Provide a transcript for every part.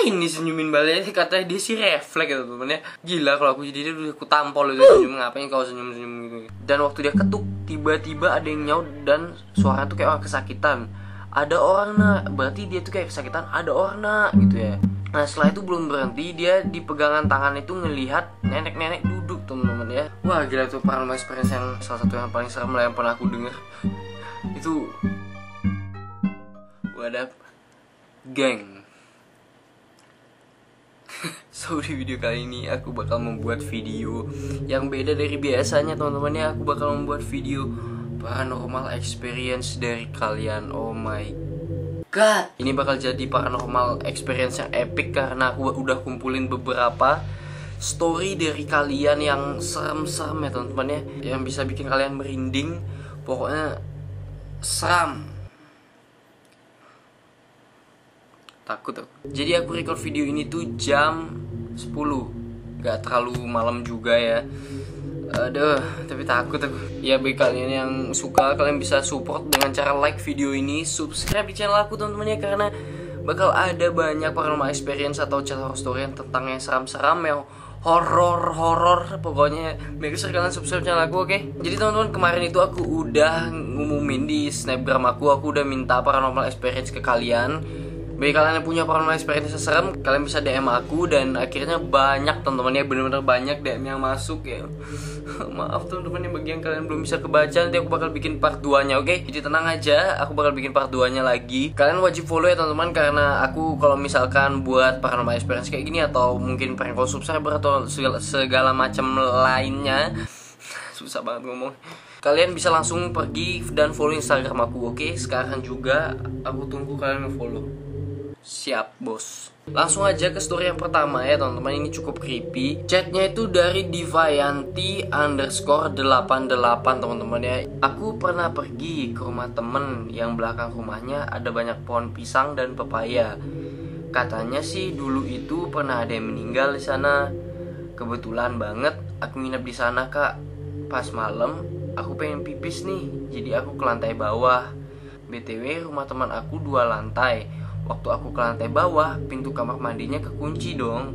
ini senyumin balik, katanya dia sih refleks gitu temennya. Gila kalau aku jadi dia udah aku tampol itu senyum, ngapain kau senyum-senyum gitu. Dan waktu dia ketuk, tiba-tiba ada yang nyaut dan suaranya tuh kayak orang kesakitan. Ada orang nak, berarti dia tuh kayak kesakitan, ada orang nak gitu ya. Nah setelah itu belum berhenti, dia di pegangan tangan itu ngelihat nenek-nenek duduk teman-teman ya. Wah gila tuh paranormal experience yang salah satu yang paling serem lah yang pernah aku denger. Itu wadap geng. So di video kali ini aku bakal membuat video yang beda dari biasanya teman-teman ya. Aku bakal membuat video paranormal experience dari kalian. Oh my god, ini bakal jadi paranormal experience yang epic karena aku udah kumpulin beberapa story dari kalian yang serem-serem ya teman-teman ya, yang bisa bikin kalian merinding. Pokoknya seram. Takut aku. Jadi aku record video ini tuh jam 10. Gak terlalu malam juga ya. Aduh, tapi takut aku. Ya bagi kalian yang suka, kalian bisa support dengan cara like video ini, subscribe di channel aku teman-teman ya, karena bakal ada banyak paranormal experience atau channel story yang tentang yang seram-seram, yang horor. Pokoknya make sure kalian subscribe channel aku, oke? Jadi teman-teman, kemarin itu aku udah ngumumin di snapgram aku udah minta paranormal experience ke kalian. Bagi kalian yang punya paranormal experience yang serem, kalian bisa DM aku, dan akhirnya banyak teman-teman ya, bener-bener banyak DM yang masuk ya. Maaf teman-teman ya bagi yang kalian belum bisa kebaca, nanti aku bakal bikin part 2-nya, oke? Jadi tenang aja, aku bakal bikin part 2-nya lagi. Kalian wajib follow ya teman-teman, karena aku kalau misalkan buat paranormal experience kayak gini atau mungkin prank call subscriber atau segala macam lainnya, susah banget ngomong. Kalian bisa langsung pergi dan follow Instagram aku, oke? Sekarang juga aku tunggu kalian follow. Siap bos. Langsung aja ke story yang pertama ya teman-teman. Ini cukup creepy. Chatnya itu dari Divayanti_88 teman-teman ya. Aku pernah pergi ke rumah temen yang belakang rumahnya ada banyak pohon pisang dan pepaya. Katanya sih dulu itu pernah ada yang meninggal di sana. Kebetulan banget aku nginep di sana kak. Pas malam aku pengen pipis nih, jadi aku ke lantai bawah. BTW rumah teman aku 2 lantai. Waktu aku ke lantai bawah, pintu kamar mandinya kekunci dong.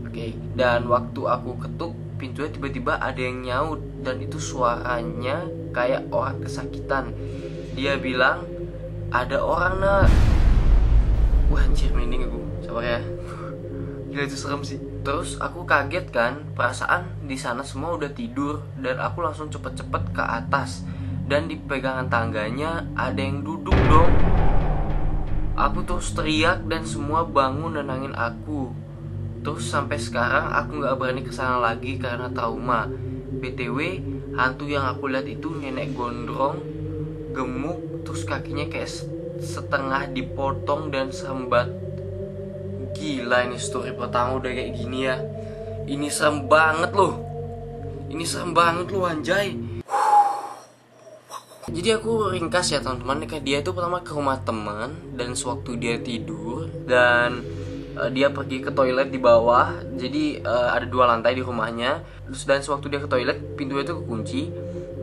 Oke. Dan waktu aku ketuk pintunya, tiba-tiba ada yang nyaut, dan itu suaranya kayak orang kesakitan. Dia bilang, ada orang nak. Wah anjir, merinding aku. Sabar ya. Gila itu serem sih. Terus aku kaget kan, perasaan di sana semua udah tidur, dan aku langsung cepet-cepet ke atas. Dan di pegangan tangganya ada yang duduk dong. Aku terus teriak dan semua bangun nenangin aku. Terus sampai sekarang aku gak berani kesana lagi karena trauma. BTW, hantu yang aku lihat itu nenek gondrong, gemuk, terus kakinya kayak setengah dipotong dan sambat. Gila, ini story pertama udah kayak gini ya. Ini serem banget loh. Ini serem banget loh anjay. Jadi aku ringkas ya teman-teman, kayak dia itu pertama ke rumah teman, dan sewaktu dia tidur dan dia pergi ke toilet di bawah. Jadi ada 2 lantai di rumahnya. Terus dan sewaktu dia ke toilet, pintunya itu kekunci,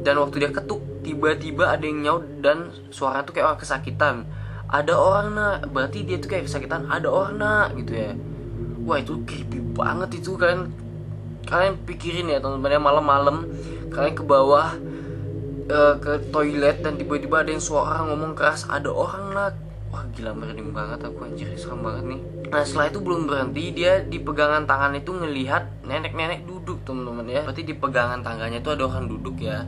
dan waktu dia ketuk, tiba-tiba ada yang nyaut dan suaranya tuh kayak orang kesakitan. Ada orang nak, berarti dia tuh kayak kesakitan, ada orang nak gitu ya. Wah itu creepy banget itu. Kalian pikirin ya teman-teman ya, malam-malam kalian ke bawah ke toilet dan tiba-tiba ada yang suara ngomong keras, ada orang nak. Wah gila, merinding banget aku anjir, serem banget nih. Nah setelah itu belum berhenti, dia di pegangan tangan itu ngelihat nenek-nenek duduk teman-teman ya. Berarti di pegangan tangganya itu ada orang duduk ya.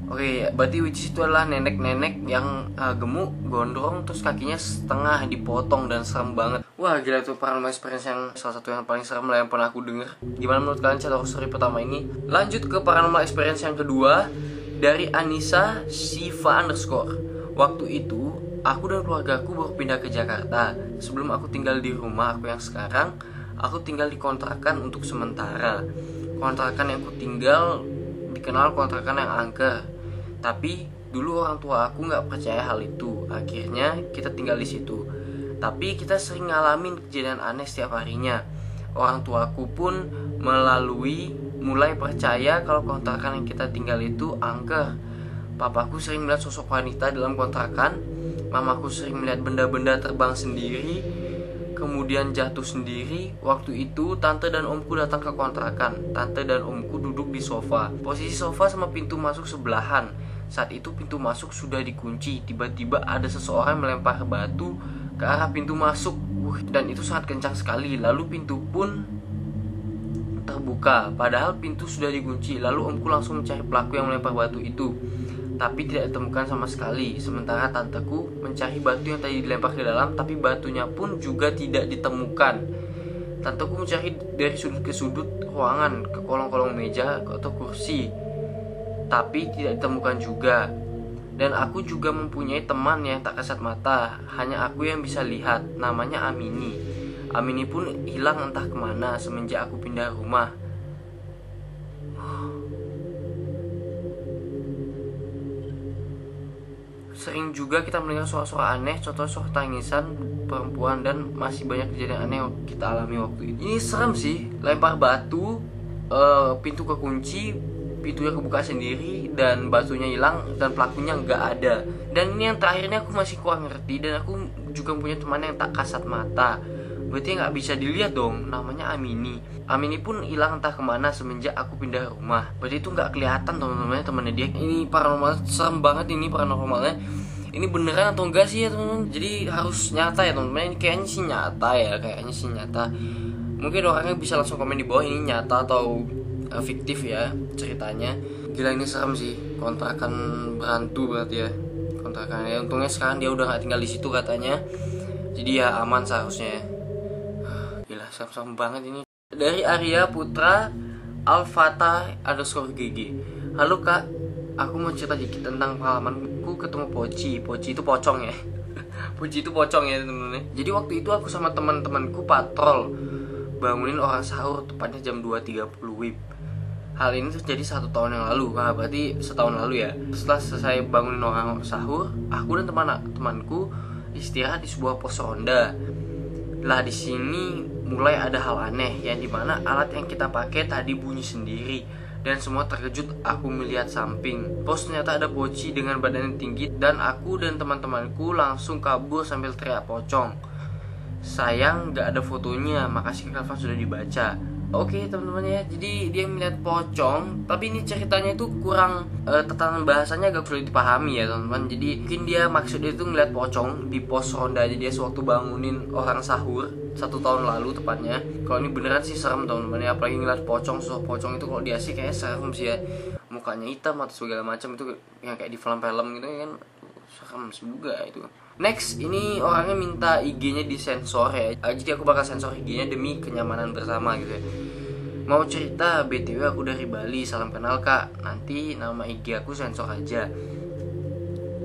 Oke, berarti which itu adalah nenek-nenek yang gemuk, gondrong, terus kakinya setengah dipotong dan serem banget. Wah gila tuh paranormal experience yang salah satu yang paling serem lah yang pernah aku denger. Gimana menurut kalian cerita story pertama ini? Lanjut ke paranormal experience yang kedua dari Anissa Siva _. Waktu itu aku dan keluargaku baru pindah ke Jakarta. Sebelum aku tinggal di rumah aku yang sekarang, aku tinggal di kontrakan untuk sementara. Kontrakan yang aku tinggal dikenal kontrakan yang angker. Tapi dulu orang tua aku nggak percaya hal itu. Akhirnya kita tinggal di situ. Tapi kita sering ngalamin kejadian aneh setiap harinya. Orang tuaku pun mulai percaya kalau kontrakan yang kita tinggal itu angker. Papaku sering melihat sosok wanita dalam kontrakan. Mamaku sering melihat benda-benda terbang sendiri. kemudian jatuh sendiri. Waktu itu tante dan omku datang ke kontrakan. Tante dan omku duduk di sofa. Posisi sofa sama pintu masuk sebelahan. Saat itu pintu masuk sudah dikunci. Tiba-tiba ada seseorang melempar batu ke arah pintu masuk. Dan itu sangat kencang sekali. Lalu pintu pun terbuka, padahal pintu sudah dikunci. Lalu omku langsung mencari pelaku yang melempar batu itu, tapi tidak ditemukan sama sekali. Sementara tanteku mencari batu yang tadi dilempar ke dalam, tapi batunya pun juga tidak ditemukan. Tanteku mencari dari sudut ke sudut ruangan, ke kolong-kolong meja atau kursi, tapi tidak ditemukan juga. Dan aku juga mempunyai teman yang tak kasat mata, hanya aku yang bisa lihat, namanya Amini. Amini pun hilang entah kemana semenjak aku pindah rumah. Sering juga kita mendengar suara-suara aneh, contoh suara tangisan perempuan, dan masih banyak kejadian aneh yang kita alami waktu itu. Ini serem sih, lempar batu, pintu kekunci, pintunya kebuka sendiri, dan batunya hilang, dan pelakunya nggak ada. Dan ini yang terakhirnya aku masih kurang ngerti, dan aku juga punya teman yang tak kasat mata. Berarti nggak bisa dilihat dong, namanya Amini. Amini pun hilang entah kemana semenjak aku pindah rumah. Berarti itu nggak kelihatan teman-temannya dia. Ini paranormal, serem banget ini paranormalnya. Ini beneran atau enggak sih ya teman-teman? Jadi harus nyata ya teman-teman. Ini kayaknya sih nyata. Mungkin orangnya bisa langsung komen di bawah ini nyata atau fiktif ya ceritanya. Gila, ini serem sih. Kontrakan berhantu berarti ya. Kontrakannya. Untungnya sekarang dia udah nggak tinggal di situ katanya. Jadi ya aman seharusnya ya. Gila, serem banget ini. Dari Arya Putra Al-Fatah_GG. Halo kak, aku mau cerita dikit tentang pengalamanku ketemu Poci. Poci itu pocong ya. Poci itu pocong ya temen-temen. Jadi waktu itu aku sama teman-temanku patrol bangunin orang sahur tepatnya jam 2.30 WIB. Hal ini terjadi 1 tahun yang lalu. Nah, berarti setahun lalu ya. Setelah selesai bangunin orang sahur, aku dan temanku istirahat di sebuah pos ronda. Lah di sini mulai ada hal aneh, yang dimana alat yang kita pakai tadi bunyi sendiri, dan semua terkejut. Aku melihat samping pos, ternyata ada Poci dengan badan yang tinggi, dan aku dan teman-temanku langsung kabur sambil teriak pocong. Sayang gak ada fotonya, makasih Kalvan sudah dibaca. Oke teman-teman ya, jadi dia melihat pocong, tapi ini ceritanya itu kurang tatanan bahasanya agak sulit dipahami ya teman-teman. Jadi mungkin dia maksudnya itu ngeliat pocong di pos ronda aja dia sewaktu bangunin orang sahur 1 tahun lalu tepatnya. Kalau ini beneran sih serem teman-teman ya, apalagi ngeliat pocong. Sosok pocong itu kalau dia sih kayaknya serem sih ya, mukanya hitam atau segala macam, itu yang kayak di film-film gitu kan, serem juga itu. Next, ini orangnya minta IG-nya disensor ya. Jadi aku bakal sensor IG-nya demi kenyamanan bersama gitu ya. Mau cerita, BTW aku dari Bali, salam kenal kak. Nanti nama IG aku sensor aja.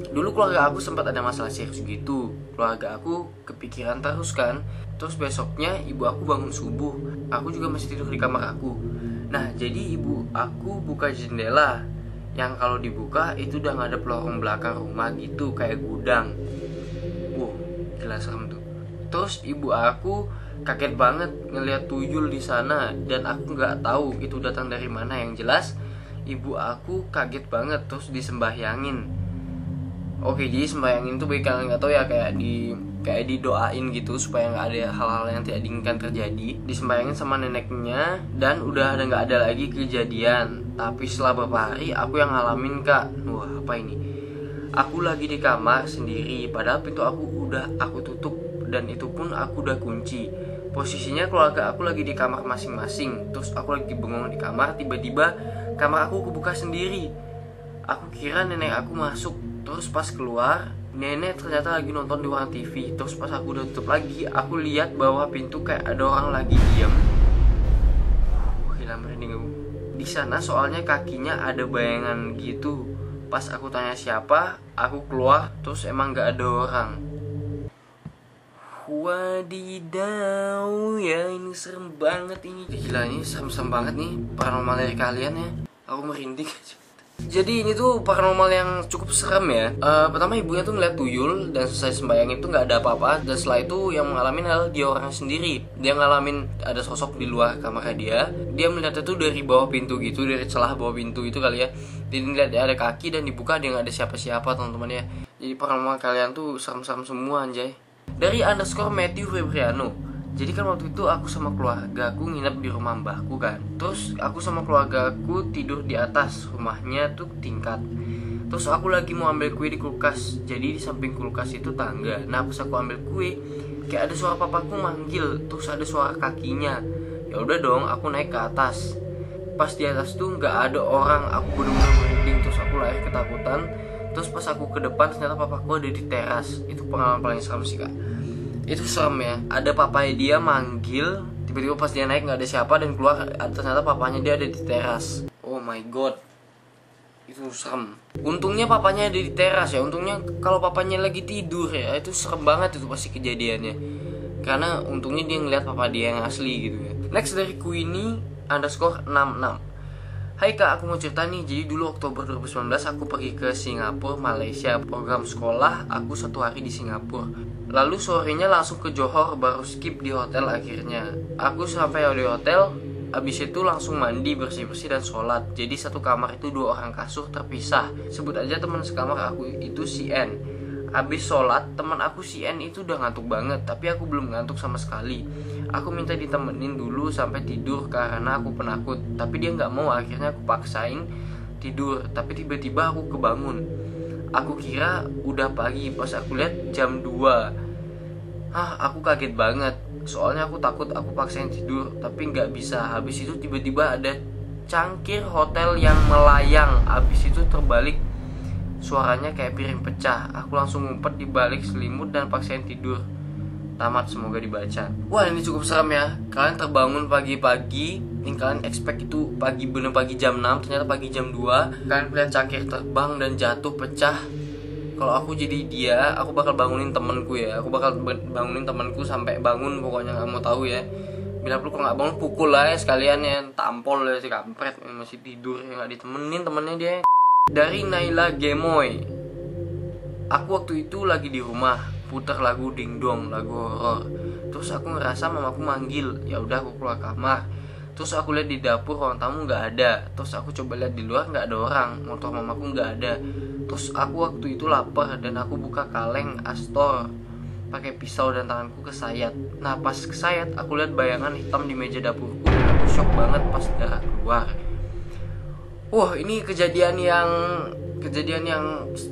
Dulu keluarga aku sempat ada masalah serius gitu. Keluarga aku kepikiran terus kan. Terus besoknya ibu aku bangun subuh. Aku juga masih tidur di kamar aku. Nah, jadi ibu aku buka jendela, yang kalau dibuka itu udah gak ada pelorong belakang rumah gitu, kayak gudang. Gila serem tuh. Terus ibu aku kaget banget ngelihat tuyul di sana, dan aku nggak tahu itu datang dari mana. Yang jelas ibu aku kaget banget, terus disembahyangin. Oke, jadi sembahyangin tuh bagi kalian nggak tahu ya, kayak didoain gitu supaya nggak ada hal-hal yang tidak diinginkan terjadi. Disembahyangin sama neneknya, dan udah nggak ada lagi kejadian. Tapi setelah beberapa hari aku yang ngalamin kak. Wah, apa ini? Aku lagi di kamar sendiri, padahal pintu aku udah aku tutup, dan itu pun aku udah kunci. Posisinya keluarga aku lagi di kamar masing-masing. Terus aku lagi bengong di kamar, tiba-tiba kamar aku kebuka sendiri. Aku kira nenek aku masuk. Terus pas keluar, nenek ternyata lagi nonton di ruang TV. Terus pas aku udah tutup lagi, aku lihat bahwa pintu kayak ada orang lagi diam. Hilang merinding aku. Di sana soalnya kakinya ada bayangan gitu. Pas aku tanya siapa, aku keluar, terus emang gak ada orang. Wadidaw ya, ini serem banget ini. Gila, ini serem-serem banget nih paranormal dari kalian ya. Aku merinding. Jadi ini tuh paranormal yang cukup serem ya. Pertama ibunya tuh ngeliat tuyul, dan selesai sembahyang itu nggak ada apa-apa. Dan setelah itu yang mengalami adalah dia orang sendiri. Dia ngalamin ada sosok di luar kamar dia. Dia melihat itu dari bawah pintu gitu, dari celah bawah pintu itu kali ya. Dia ngeliat ada kaki dan dibuka, dia nggak ada siapa-siapa teman-teman ya. Jadi paranormal kalian tuh serem-serem semua anjay. Dari underscore Matthew Febriano. Jadi kan waktu itu aku sama keluarga aku nginep di rumah mbahku kan. Terus aku sama keluarga aku tidur di atas, rumahnya tuh tingkat. Terus aku lagi mau ambil kue di kulkas. Jadi di samping kulkas itu tangga. Nah pas aku ambil kue, kayak ada suara papaku manggil. Terus ada suara kakinya. Ya udah dong, aku naik ke atas. Pas di atas tuh nggak ada orang. Aku bener-bener merinding. Terus aku lari ketakutan. Terus pas aku ke depan ternyata papaku ada di teras. Itu pengalaman paling serem sih kak. Itu serem ya. Ada papanya dia manggil. Tiba-tiba pas dia naik nggak ada siapa dan keluar. Ternyata papanya dia ada di teras. Oh my god. Itu serem. Untungnya papanya ada di teras ya. Untungnya kalau papanya lagi tidur ya, itu serem banget itu pasti kejadiannya. Karena untungnya dia ngeliat papa dia yang asli gitu ya. Next dari Queenie underscore 66. Hai kak, aku mau cerita nih. Jadi dulu Oktober 2019 aku pergi ke Singapura, Malaysia. Program sekolah aku 1 hari di Singapura. Lalu sorenya langsung ke Johor, baru skip di hotel akhirnya. Aku sampai di hotel, abis itu langsung mandi, bersih-bersih dan sholat. Jadi satu kamar itu 2 orang kasur terpisah. Sebut aja teman sekamar aku itu si N. Abis sholat, teman aku si N itu udah ngantuk banget. Tapi aku belum ngantuk sama sekali. Aku minta ditemenin dulu sampai tidur karena aku penakut. Tapi dia gak mau, akhirnya aku paksain tidur. Tapi tiba-tiba aku kebangun. Aku kira udah pagi, pas aku lihat jam 2. Aku kaget banget. Soalnya aku takut aku paksain tidur, tapi nggak bisa. Habis itu tiba-tiba ada cangkir hotel yang melayang. Habis itu terbalik, suaranya kayak piring pecah. Aku langsung ngumpet di balik selimut dan paksain tidur. Tamat, semoga dibaca. Wah ini cukup serem ya. Kalian terbangun pagi-pagi, yang kalian expect itu pagi, bener pagi jam 6, ternyata pagi jam 2. Kalian lihat cangkir terbang dan jatuh pecah. Kalau aku jadi dia, aku bakal bangunin temanku ya. Aku bakal bangunin temanku sampai bangun, pokoknya nggak mau tahu ya. Bila perlu kalau nggak bangun pukul lah ya sekalian ya, tampol ya si kampret masih tidur ya, nggak ditemenin temennya dia. Dari Naila Gemoy. Aku waktu itu lagi di rumah, putar lagu dingdong, lagu horor. Terus aku ngerasa mamaku manggil. Ya udah aku keluar kamar. Terus aku lihat di dapur ruang tamu nggak ada. Terus aku coba lihat di luar nggak ada orang. Motor mamaku nggak ada. Terus aku waktu itu lapar dan aku buka kaleng Astor pakai pisau dan tanganku kesayat. Nah pas kesayat aku lihat bayangan hitam di meja dapurku dan aku shock banget pas darah keluar. Wah ini kejadian yang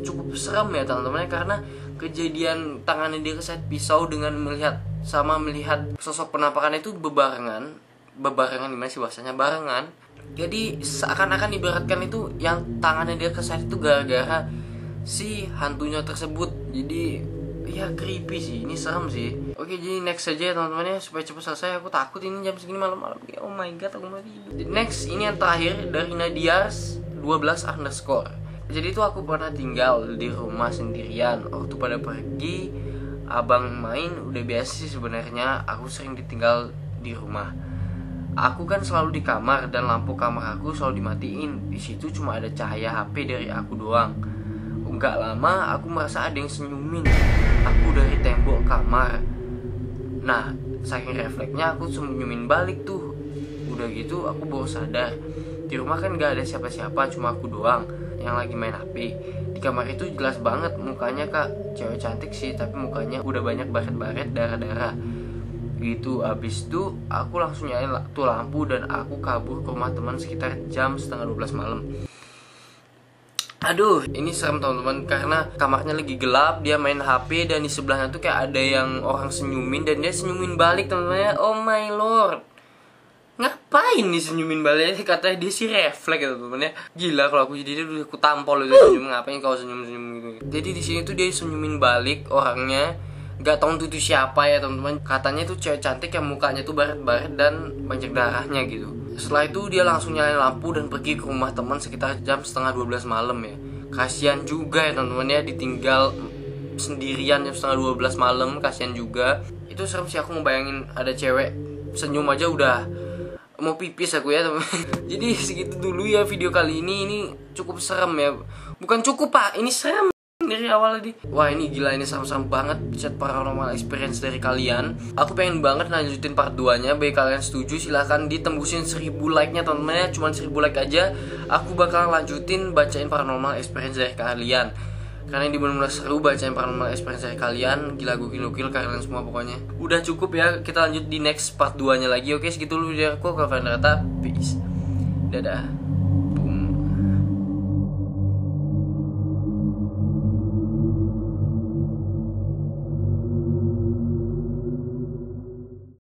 cukup serem ya teman-teman, karena kejadian tangannya dia kesayat pisau dengan melihat sosok penampakan itu bebarengan gimana sih bahasanya, barengan. Jadi seakan-akan ibaratkan itu yang tangannya dia kesayat itu gara-gara si hantunya tersebut. Jadi ya creepy sih, ini serem sih. Oke jadi next saja ya teman-teman ya, supaya cepat selesai. Aku takut ini jam segini malam-malam. Oh my god, aku mau tidur. Next ini yang terakhir dari Nadias 12_. Jadi itu aku pernah tinggal di rumah sendirian. Waktu pada pergi abang main udah biasa sih sebenarnya. Aku sering ditinggal di rumah. Aku kan selalu di kamar dan lampu kamar aku selalu dimatiin. Di situ cuma ada cahaya HP dari aku doang. Enggak lama aku merasa ada yang senyumin aku dari tembok kamar. Nah, saking refleksnya aku senyumin balik tuh. Udah gitu aku baru sadar. Di rumah kan gak ada siapa-siapa, cuma aku doang yang lagi main HP. Di kamar itu jelas banget mukanya kak, cewek cantik sih, tapi mukanya udah banyak baret-baret, darah-darah gitu. Abis itu aku langsung nyalain tuh lampu dan aku kabur ke rumah teman sekitar jam 11:30 malam. Aduh ini serem teman-teman, karena kamarnya lagi gelap, dia main HP dan di sebelahnya tuh kayak ada yang orang senyumin dan dia senyumin balik teman-teman ya. Oh my lord, ngapain nih senyumin balik? Katanya dia sih refleks gitu teman-teman ya. Gila kalau aku jadi dia udah aku tampol itu senyum. Ngapain kau senyum-senyum gitu. Jadi di sini tuh dia senyumin balik orangnya. Gak tau itu siapa ya teman-teman. Katanya itu cewek cantik yang mukanya tuh baret-baret dan banyak darahnya gitu. Setelah itu dia langsung nyalain lampu dan pergi ke rumah teman sekitar jam 11:30 malam ya. Kasian juga ya teman-teman ya, ditinggal sendirian jam 11:30 malam. Kasian juga. Itu serem sih, aku ngebayangin ada cewek senyum aja udah mau pipis aku ya teman-teman. Jadi segitu dulu ya video kali ini. Ini cukup serem ya. Bukan cukup pak, ini serem dari awal tadi. Wah ini gila, ini serem-serem banget chat paranormal experience dari kalian. Aku pengen banget lanjutin part 2 nya. Bagi kalian setuju silahkan ditembusin 1000 like nya teman-teman ya. Cuman 1000 like aja aku bakal lanjutin bacain paranormal experience dari kalian. karena ini benar-benar seru bacain Paranormal Experience kalian. Gila, gokil kalian semua pokoknya. Udah cukup ya, kita lanjut di next part 2 nya lagi. Oke, segitu dulu ya aku, Kak Fenrata. Peace. Dadah.